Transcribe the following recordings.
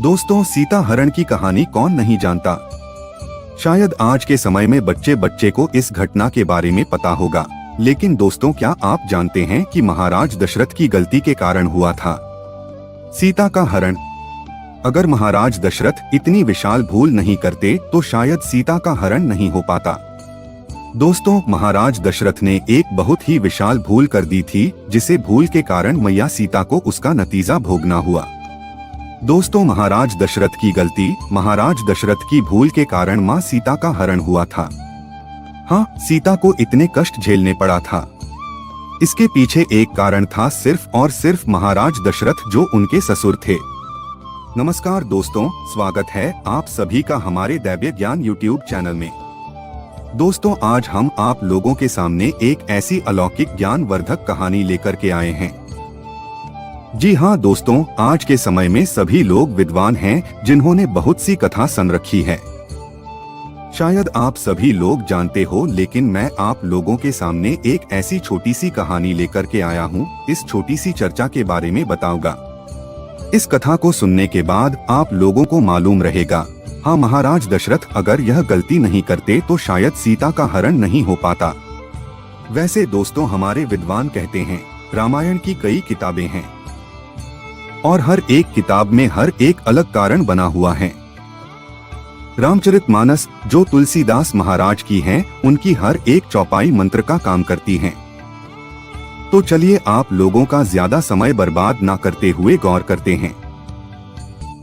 दोस्तों, सीता हरण की कहानी कौन नहीं जानता। शायद आज के समय में बच्चे बच्चे को इस घटना के बारे में पता होगा, लेकिन दोस्तों, क्या आप जानते हैं कि महाराज दशरथ की गलती के कारण हुआ था सीता का हरण। अगर महाराज दशरथ इतनी विशाल भूल नहीं करते तो शायद सीता का हरण नहीं हो पाता। दोस्तों, महाराज दशरथ ने एक बहुत ही विशाल भूल कर दी थी, जिसे भूल के कारण मैया सीता को उसका नतीजा भोगना हुआ। दोस्तों, महाराज दशरथ की गलती, महाराज दशरथ की भूल के कारण मां सीता का हरण हुआ था। हाँ, सीता को इतने कष्ट झेलने पड़ा था। इसके पीछे एक कारण था, सिर्फ और सिर्फ महाराज दशरथ जो उनके ससुर थे। नमस्कार दोस्तों, स्वागत है आप सभी का हमारे दैव्य ज्ञान यूट्यूब चैनल में। दोस्तों, आज हम आप लोगों के सामने एक ऐसी अलौकिक ज्ञानवर्धक कहानी लेकर के आए हैं। जी हाँ दोस्तों, आज के समय में सभी लोग विद्वान हैं जिन्होंने बहुत सी कथा सुन रखी है। शायद आप सभी लोग जानते हो, लेकिन मैं आप लोगों के सामने एक ऐसी छोटी सी कहानी लेकर के आया हूँ। इस छोटी सी चर्चा के बारे में बताऊंगा। इस कथा को सुनने के बाद आप लोगों को मालूम रहेगा, हाँ, महाराज दशरथ अगर यह गलती नहीं करते तो शायद सीता का हरण नहीं हो पाता। वैसे दोस्तों, हमारे विद्वान कहते हैं रामायण की कई किताबें हैं और हर एक किताब में हर एक अलग कारण बना हुआ है। रामचरितमानस जो तुलसीदास महाराज की हैं, उनकी हर एक चौपाई मंत्र का काम करती हैं। तो चलिए आप लोगों का ज्यादा समय बर्बाद ना करते हुए गौर करते हैं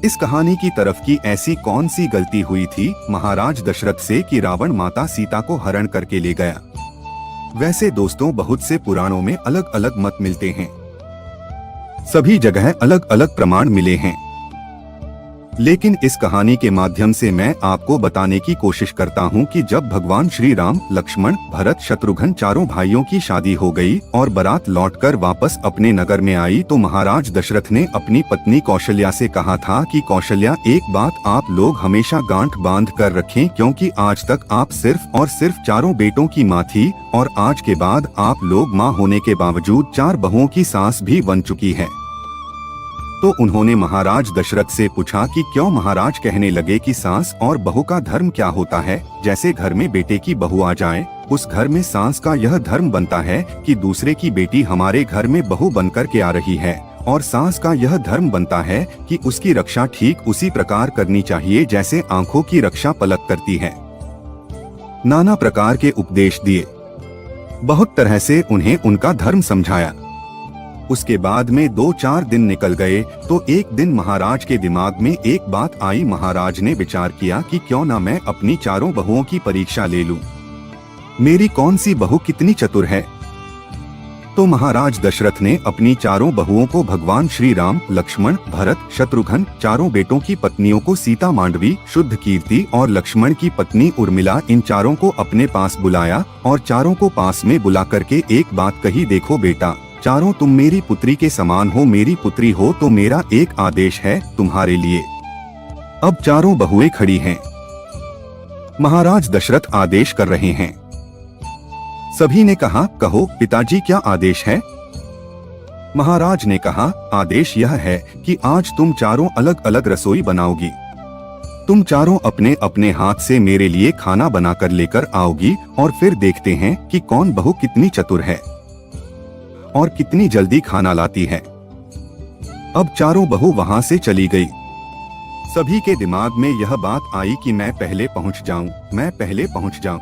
इस कहानी की तरफ की ऐसी कौन सी गलती हुई थी महाराज दशरथ से कि रावण माता सीता को हरण करके ले गया। वैसे दोस्तों, बहुत से पुराणों में अलग अलग मत मिलते हैं, सभी जगह अलग अलग प्रमाण मिले हैं, लेकिन इस कहानी के माध्यम से मैं आपको बताने की कोशिश करता हूं कि जब भगवान श्री राम, लक्ष्मण, भरत, शत्रुघ्न चारों भाइयों की शादी हो गई और बारात लौटकर वापस अपने नगर में आई, तो महाराज दशरथ ने अपनी पत्नी कौशल्या से कहा था कि कौशल्या, एक बात आप लोग हमेशा गांठ बांध कर रखें, क्योंकि आज तक आप सिर्फ और सिर्फ चारों बेटों की माँ थी और आज के बाद आप लोग माँ होने के बावजूद 4 बहुओं की सास भी बन चुकी है। तो उन्होंने महाराज दशरथ से पूछा कि क्यों महाराज कहने लगे कि सास और बहू का धर्म क्या होता है। जैसे घर में बेटे की बहू आ जाए, उस घर में सास का यह धर्म बनता है कि दूसरे की बेटी हमारे घर में बहू बनकर के आ रही है, और सास का यह धर्म बनता है कि उसकी रक्षा ठीक उसी प्रकार करनी चाहिए जैसे आंखों की रक्षा पलक करती है। नाना प्रकार के उपदेश दिए, बहुत तरह से उन्हें उनका धर्म समझाया। उसके बाद में 2-4 दिन निकल गए तो एक दिन महाराज के दिमाग में एक बात आई। महाराज ने विचार किया कि क्यों ना मैं अपनी चारों बहुओं की परीक्षा ले लूं, मेरी कौन सी बहू कितनी चतुर है। तो महाराज दशरथ ने अपनी चारों बहुओं को भगवान श्री राम, लक्ष्मण, भरत, शत्रुघ्न चारों बेटों की पत्नियों को सीता, मांडवी, शुद्ध कीर्ति और लक्ष्मण की पत्नी उर्मिला, इन चारों को अपने पास बुलाया और चारों को पास में बुला करके एक बात कही, देखो बेटा, चारों तुम मेरी पुत्री के समान हो, मेरी पुत्री हो, तो मेरा एक आदेश है तुम्हारे लिए। अब चारों बहुएं खड़ी हैं, महाराज दशरथ आदेश कर रहे हैं। सभी ने कहा, कहो पिताजी, क्या आदेश है। महाराज ने कहा, आदेश यह है कि आज तुम चारों अलग अलग रसोई बनाओगी। तुम चारों अपने अपने हाथ से मेरे लिए खाना बनाकर लेकर आओगी और फिर देखते हैं कि कौन बहू कितनी चतुर है और कितनी जल्दी खाना लाती है। अब चारों बहू वहां से चली गई। सभी के दिमाग में यह बात आई कि मैं पहले पहुंच जाऊं, मैं पहले पहुंच जाऊं।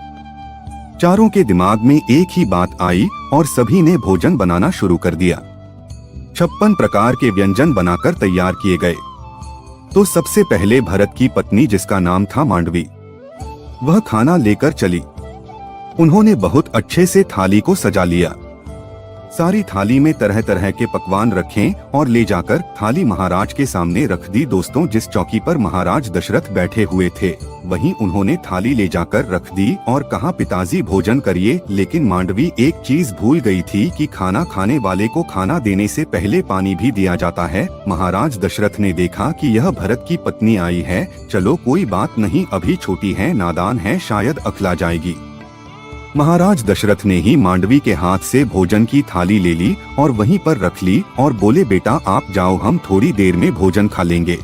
चारों के दिमाग में एक ही बात आई और सभी ने भोजन बनाना शुरू कर दिया। 56 प्रकार के व्यंजन बनाकर तैयार किए गए। तो सबसे पहले भरत की पत्नी, जिसका नाम था मांडवी, वह खाना लेकर चली। उन्होंने बहुत अच्छे से थाली को सजा लिया। सारी थाली में तरह तरह के पकवान रखें और ले जाकर थाली महाराज के सामने रख दी। दोस्तों, जिस चौकी पर महाराज दशरथ बैठे हुए थे, वहीं उन्होंने थाली ले जाकर रख दी और कहा, पिताजी भोजन करिए। लेकिन मांडवी एक चीज भूल गई थी कि खाना खाने वाले को खाना देने से पहले पानी भी दिया जाता है। महाराज दशरथ ने देखा कि यह भरत की पत्नी आई है, चलो कोई बात नहीं, अभी छोटी है, नादान है, शायद अखला जाएगी। महाराज दशरथ ने ही मांडवी के हाथ से भोजन की थाली ले ली और वहीं पर रख ली और बोले, बेटा आप जाओ, हम थोड़ी देर में भोजन खा लेंगे।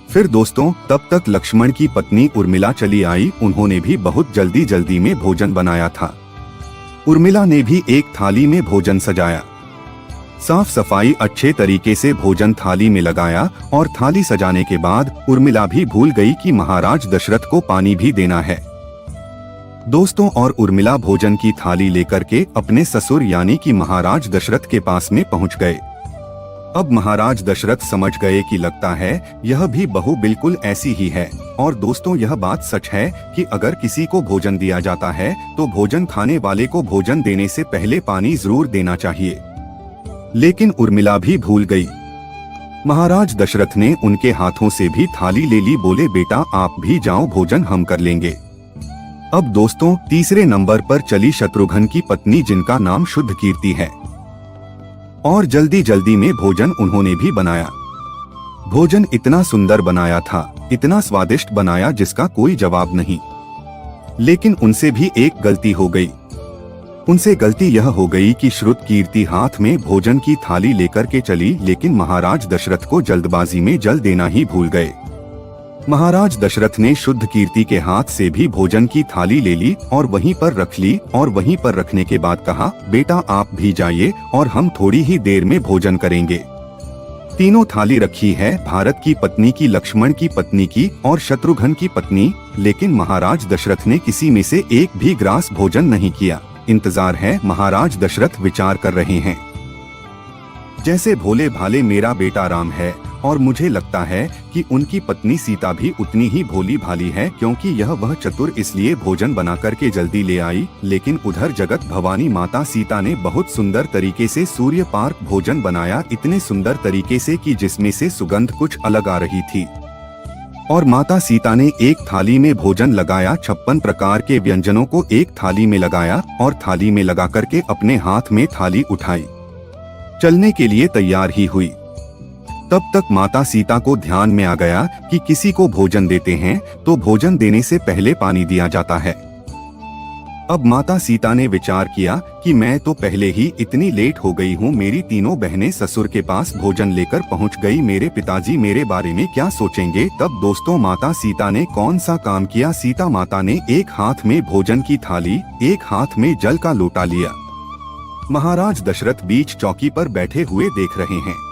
फिर दोस्तों तब तक लक्ष्मण की पत्नी उर्मिला चली आई। उन्होंने भी बहुत जल्दी जल्दी में भोजन बनाया था। उर्मिला ने भी एक थाली में भोजन सजाया, साफ सफाई अच्छे तरीके से भोजन थाली में लगाया और थाली सजाने के बाद उर्मिला भी भूल गई कि महाराज दशरथ को पानी भी देना है। दोस्तों और उर्मिला भोजन की थाली लेकर के अपने ससुर यानी कि महाराज दशरथ के पास में पहुंच गए। अब महाराज दशरथ समझ गए कि लगता है यह भी बहू बिल्कुल ऐसी ही है। और दोस्तों यह बात सच है कि अगर किसी को भोजन दिया जाता है तो भोजन खाने वाले को भोजन देने से पहले पानी जरूर देना चाहिए। लेकिन उर्मिला भी भूल गई। महाराज दशरथ ने उनके हाथों से भी थाली ले ली। बोले बेटा आप भी जाओ, भोजन हम कर लेंगे। अब दोस्तों तीसरे नंबर पर चली शत्रुघ्न की पत्नी जिनका नाम शुद्ध कीर्ति है। और जल्दी जल्दी में भोजन उन्होंने भी बनाया। भोजन इतना सुंदर बनाया था, इतना स्वादिष्ट बनाया जिसका कोई जवाब नहीं। लेकिन उनसे भी एक गलती हो गई। उनसे गलती यह हो गई कि श्रुत कीर्ति हाथ में भोजन की थाली लेकर के चली, लेकिन महाराज दशरथ को जल्दबाजी में जल देना ही भूल गए। महाराज दशरथ ने शुद्ध कीर्ति के हाथ से भी भोजन की थाली ले ली और वहीं पर रख ली। और वहीं पर रखने के बाद कहा बेटा आप भी जाइए और हम थोड़ी ही देर में भोजन करेंगे। तीनों थाली रखी है, भारत की पत्नी की, लक्ष्मण की पत्नी की और शत्रुघ्न की पत्नी। लेकिन महाराज दशरथ ने किसी में से एक भी ग्रास भोजन नहीं किया। इंतजार है, महाराज दशरथ विचार कर रहे हैं। जैसे भोले भाले मेरा बेटा राम है और मुझे लगता है कि उनकी पत्नी सीता भी उतनी ही भोली भाली है, क्योंकि यह वह चतुर इसलिए भोजन बना करके जल्दी ले आई। लेकिन उधर जगत भवानी माता सीता ने बहुत सुंदर तरीके से सूर्य पार्क भोजन बनाया, इतने सुंदर तरीके से कि जिसमें से सुगंध कुछ अलग आ रही थी। और माता सीता ने एक थाली में भोजन लगाया, 56 प्रकार के व्यंजनों को एक थाली में लगाया और थाली में लगा करके अपने हाथ में थाली उठाई, चलने के लिए तैयार ही हुई। तब तक माता सीता को ध्यान में आ गया कि किसी को भोजन देते हैं तो भोजन देने से पहले पानी दिया जाता है। अब माता सीता ने विचार किया कि मैं तो पहले ही इतनी लेट हो गई हूँ, मेरी तीनों बहनें ससुर के पास भोजन लेकर पहुँच गई, मेरे पिताजी मेरे बारे में क्या सोचेंगे। तब दोस्तों माता सीता ने कौन सा काम किया। सीता माता ने एक हाथ में भोजन की थाली, एक हाथ में जल का लोटा लिया। महाराज दशरथ बीच चौकी पर बैठे हुए देख रहे हैं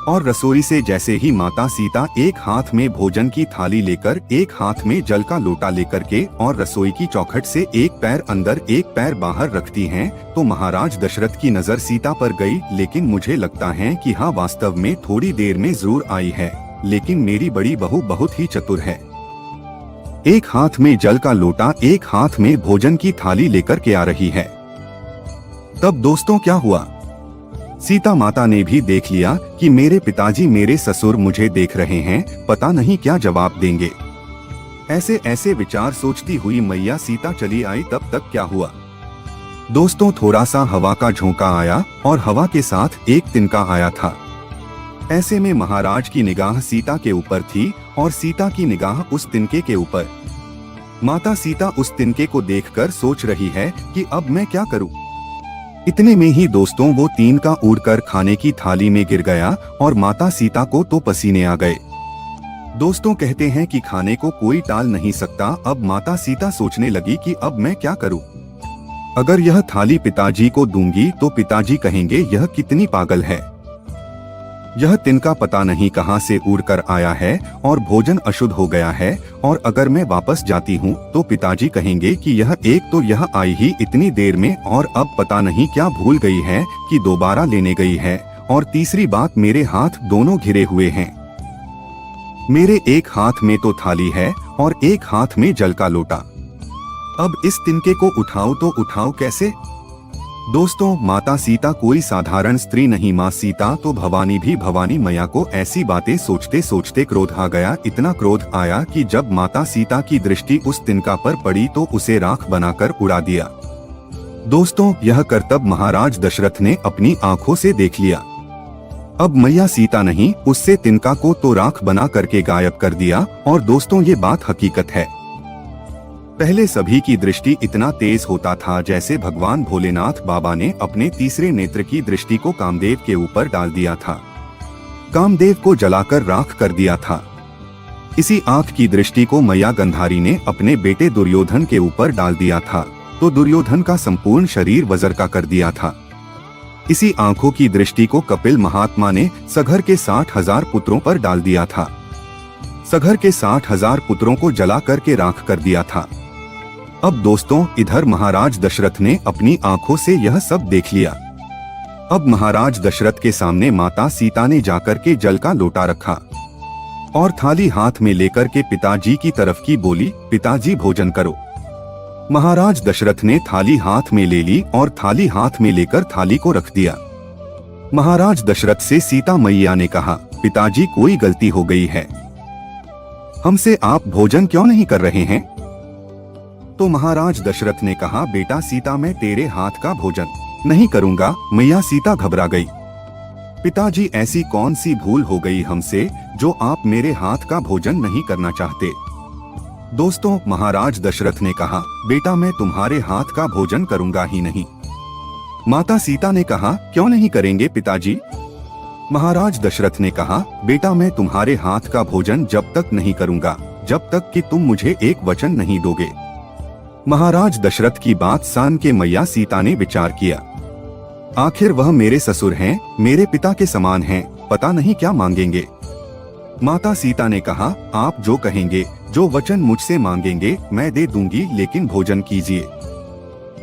और रसोई से जैसे ही माता सीता एक हाथ में भोजन की थाली लेकर, एक हाथ में जल का लोटा लेकर के और रसोई की चौखट से एक पैर अंदर एक पैर बाहर रखती हैं, तो महाराज दशरथ की नजर सीता पर गई। लेकिन मुझे लगता है कि हाँ वास्तव में थोड़ी देर में जरूर आई है, लेकिन मेरी बड़ी बहू बहुत ही चतुर है। एक हाथ में जल का लोटा, एक हाथ में भोजन की थाली लेकर के आ रही है। तब दोस्तों क्या हुआ, सीता माता ने भी देख लिया कि मेरे पिताजी मेरे ससुर मुझे देख रहे हैं, पता नहीं क्या जवाब देंगे। ऐसे ऐसे विचार सोचती हुई मैया सीता चली आई। तब तक क्या हुआ दोस्तों, थोड़ा सा हवा का झोंका आया और हवा के साथ एक तिनका आया था। ऐसे में महाराज की निगाह सीता के ऊपर थी और सीता की निगाह उस तिनके के ऊपर। माता सीता उस तिनके को देखकर सोच रही है कि अब मैं क्या करूं। इतने में ही दोस्तों वो तिनका उड़कर खाने की थाली में गिर गया और माता सीता को तो पसीने आ गए। दोस्तों कहते हैं कि खाने को कोई टाल नहीं सकता। अब माता सीता सोचने लगी कि अब मैं क्या करूं। अगर यह थाली पिताजी को दूंगी तो पिताजी कहेंगे यह कितनी पागल है, यह तिनका पता नहीं कहां से उड़कर आया है और भोजन अशुद्ध हो गया है। और अगर मैं वापस जाती हूं तो पिताजी कहेंगे कि यह एक तो यह आई ही इतनी देर में और अब पता नहीं क्या भूल गई है कि दोबारा लेने गई है। और तीसरी बात, मेरे हाथ दोनों घिरे हुए हैं, मेरे एक हाथ में तो थाली है और एक हाथ में जल का लोटा। अब इस तिनके को उठाओ तो उठाओ कैसे। दोस्तों माता सीता कोई साधारण स्त्री नहीं, माँ सीता तो भवानी भी भवानी। मैया को ऐसी बातें सोचते सोचते क्रोध आ गया। इतना क्रोध आया कि जब माता सीता की दृष्टि उस तिनका पर पड़ी तो उसे राख बनाकर उड़ा दिया। दोस्तों यह करतब महाराज दशरथ ने अपनी आंखों से देख लिया। अब मैया सीता नहीं, उससे तिनका को तो राख बना करके गायब कर दिया। और दोस्तों ये बात हकीकत है। पहले सभी की दृष्टि इतना तेज होता था जैसे भगवान भोलेनाथ बाबा ने अपने तीसरे नेत्र की दृष्टि को कामदेव के ऊपर डाल दिया था। कामदेव को जलाकर राख कर दिया था। इसी आंख की दृष्टि को मैया गंधारी ने अपने बेटे दुर्योधन के ऊपर डाल दिया था, तो दुर्योधन का संपूर्ण शरीर वज्र का कर दिया था। इसी आंखों की दृष्टि को कपिल महात्मा ने सघर के 60,000 पुत्रों पर डाल दिया था। सघर के 60,000 पुत्रों को जला करके राख कर दिया था। अब दोस्तों, इधर महाराज दशरथ ने अपनी आंखों से यह सब देख लिया। अब महाराज दशरथ के सामने माता सीता ने जाकर के जल का लोटा रखा और थाली हाथ में लेकर के पिताजी की तरफ की बोली, पिताजी भोजन करो। महाराज दशरथ ने थाली हाथ में ले ली और थाली हाथ में लेकर थाली को रख दिया। महाराज दशरथ से सीता मैया ने कहा, पिताजी कोई गलती हो गई है, हमसे आप भोजन क्यों नहीं कर रहे हैं? तो महाराज दशरथ ने कहा, बेटा सीता, मैं तेरे हाथ का भोजन नहीं करूंगा। मैया सीता घबरा गई। पिताजी, ऐसी कौन सी भूल हो गई हमसे जो आप मेरे हाथ का भोजन नहीं करना चाहते? दोस्तों, महाराज दशरथ ने कहा, बेटा मैं तुम्हारे हाथ का भोजन करूंगा ही नहीं। माता सीता ने कहा, क्यों नहीं करेंगे पिताजी? महाराज दशरथ ने कहा, बेटा मैं तुम्हारे हाथ का भोजन जब तक नहीं करूंगा जब तक कि तुम मुझे एक वचन नहीं दोगे। महाराज दशरथ की बात सान के मैया सीता ने विचार किया, आखिर वह मेरे ससुर हैं, मेरे पिता के समान हैं, पता नहीं क्या मांगेंगे। माता सीता ने कहा, आप जो कहेंगे, जो वचन मुझसे मांगेंगे मैं दे दूंगी, लेकिन भोजन कीजिए।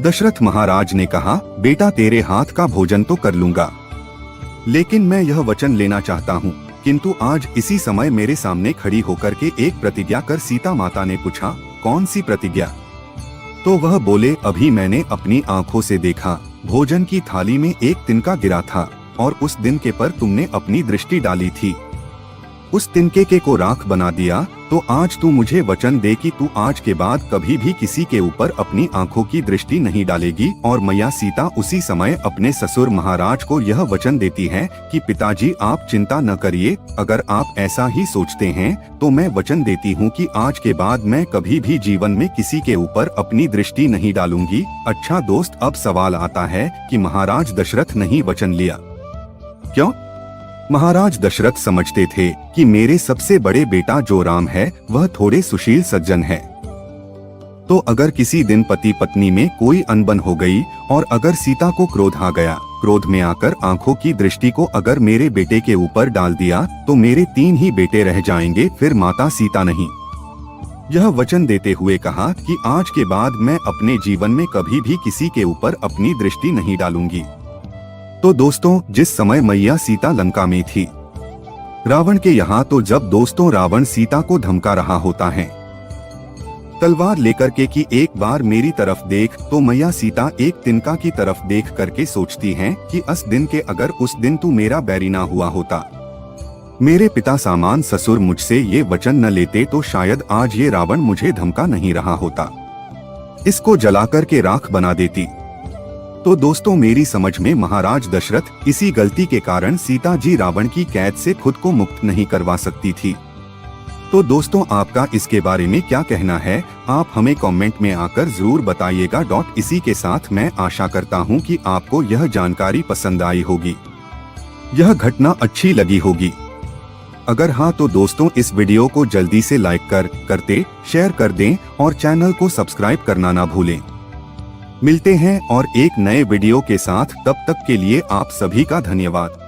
दशरथ महाराज ने कहा, बेटा तेरे हाथ का भोजन तो कर लूंगा, लेकिन मैं यह वचन लेना चाहता हूँ, किंतु आज इसी समय मेरे सामने खड़ी होकर के एक प्रतिज्ञा कर। सीता माता ने पूछा, कौन सी प्रतिज्ञा? तो वह बोले, अभी मैंने अपनी आंखों से देखा, भोजन की थाली में एक तिनका गिरा था और उस तिनके पर तुमने अपनी दृष्टि डाली थी, उस तिनके को राख बना दिया। तो आज तू मुझे वचन दे कि तू आज के बाद कभी भी किसी के ऊपर अपनी आंखों की दृष्टि नहीं डालेगी। और मैया सीता उसी समय अपने ससुर महाराज को यह वचन देती है कि पिताजी आप चिंता न करिए, अगर आप ऐसा ही सोचते हैं तो मैं वचन देती हूँ कि आज के बाद मैं कभी भी जीवन में किसी के ऊपर अपनी दृष्टि नहीं डालूंगी। अच्छा दोस्त, अब सवाल आता है कि महाराज दशरथ नहीं वचन लिया क्यों? महाराज दशरथ समझते थे कि मेरे सबसे बड़े बेटा जो राम है वह थोड़े सुशील सज्जन है, तो अगर किसी दिन पति पत्नी में कोई अनबन हो गई और अगर सीता को क्रोध आ गया, क्रोध में आकर आंखों की दृष्टि को अगर मेरे बेटे के ऊपर डाल दिया तो मेरे 3 ही बेटे रह जाएंगे, फिर माता सीता नहीं। यह वचन देते हुए कहा कि आज के बाद मैं अपने जीवन में कभी भी किसी के ऊपर अपनी दृष्टि नहीं डालूंगी। तो दोस्तों, जिस समय मैया सीता लंका में थी रावण के यहाँ, तो जब दोस्तों रावण सीता को धमका रहा होता है तलवार लेकर के कि एक बार मेरी तरफ देख, तो मैया सीता एक तिनका की तरफ देख करके सोचती हैं कि अस दिन के अगर उस दिन तू मेरा बैरी ना हुआ होता, मेरे पिता सामान ससुर मुझसे ये वचन न लेते, तो शायद आज ये रावण मुझे धमका नहीं रहा होता, इसको जलाकर के राख बना देती। तो दोस्तों, मेरी समझ में महाराज दशरथ इसी गलती के कारण सीता जी रावण की कैद से खुद को मुक्त नहीं करवा सकती थी। तो दोस्तों, आपका इसके बारे में क्या कहना है, आप हमें कमेंट में आकर जरूर बताइएगा। इसी के साथ मैं आशा करता हूं कि आपको यह जानकारी पसंद आई होगी, यह घटना अच्छी लगी होगी। अगर हाँ तो दोस्तों, इस वीडियो को जल्दी से लाइक करते शेयर कर दें और चैनल को सब्सक्राइब करना ना भूलें। मिलते हैं और एक नए वीडियो के साथ, तब तक के लिए आप सभी का धन्यवाद।